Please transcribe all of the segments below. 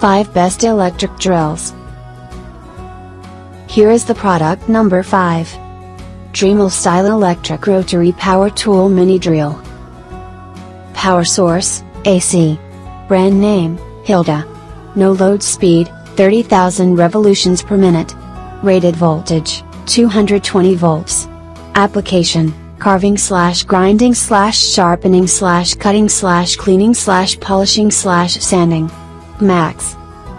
5 Best Electric Drills. Here is the product number 5. Dremel Style Electric Rotary Power Tool Mini Drill. Power source, AC. Brand name, HILDA. No load speed, 30,000 revolutions per minute. Rated voltage, 220 volts. Application, carving / grinding / sharpening / cutting / cleaning / polishing / sanding. Max.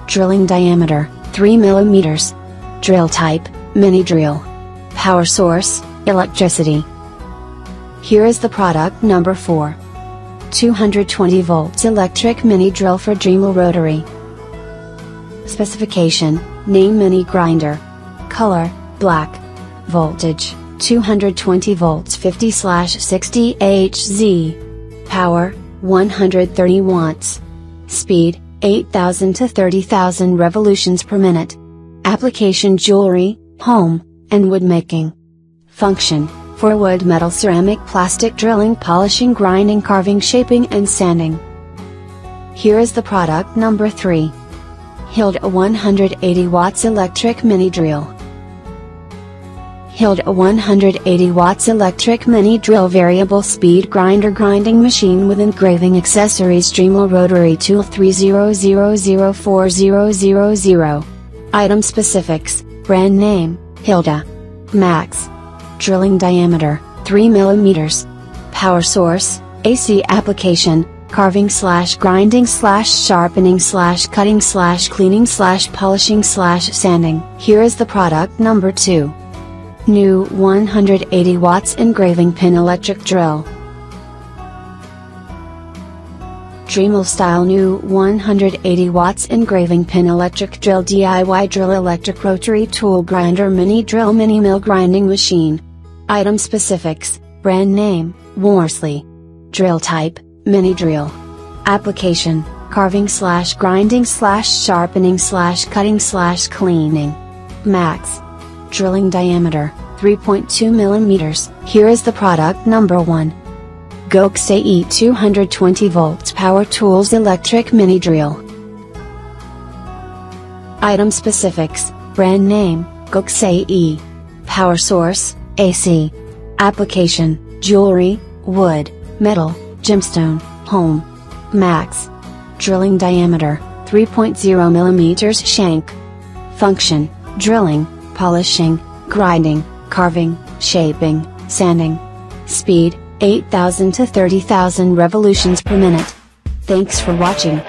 Drilling diameter, 3 mm. Drill type, mini drill. Power source, electricity. Here is the product number 4. 220 volts electric mini drill for Dremel Rotary. Specification, name mini grinder. Color, black. Voltage, 220 volts 50/60 Hz. Power, 130 watts. Speed, 8,000 to 30,000 revolutions per minute. Application jewelry, home, and wood making. Function, for wood, metal, ceramic, plastic drilling, polishing, grinding, carving, shaping and sanding. Here is the product number 3. HILDA 180 watts electric mini drill. HILDA 180 watts electric mini drill variable speed grinder grinding machine with engraving accessories. Dremel Rotary Tool 3004000. Item specifics, brand name, HILDA. Max. Drilling diameter, 3 mm. Power source, AC. Application, carving / grinding / sharpening / cutting / cleaning / polishing / sanding. Here is the product number 2. New 180 watts engraving pin electric drill. Dremel Style New 180 watts engraving pin electric drill DIY drill electric rotary tool grinder mini drill mini mill grinding machine. Item specifics, brand name, Worsley. Drill type, mini drill. Application, carving / grinding / sharpening / cutting / cleaning. Max. Drilling diameter, 3.2 mm. Here is the product number 1. GOXAWEE 220 volts power tools electric mini drill. Item specifics, brand name, GOXAWEE. Power source, AC. Application, jewelry, wood, metal, gemstone, home. Max. Drilling diameter, 3.0 mm shank. Function, drilling, polishing, grinding, carving, shaping, sanding. Speed, 8,000 to 30,000 revolutions per minute. Thanks for watching.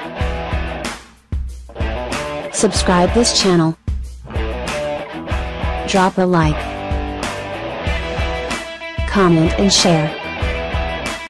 Subscribe this channel. Drop a like, comment and share.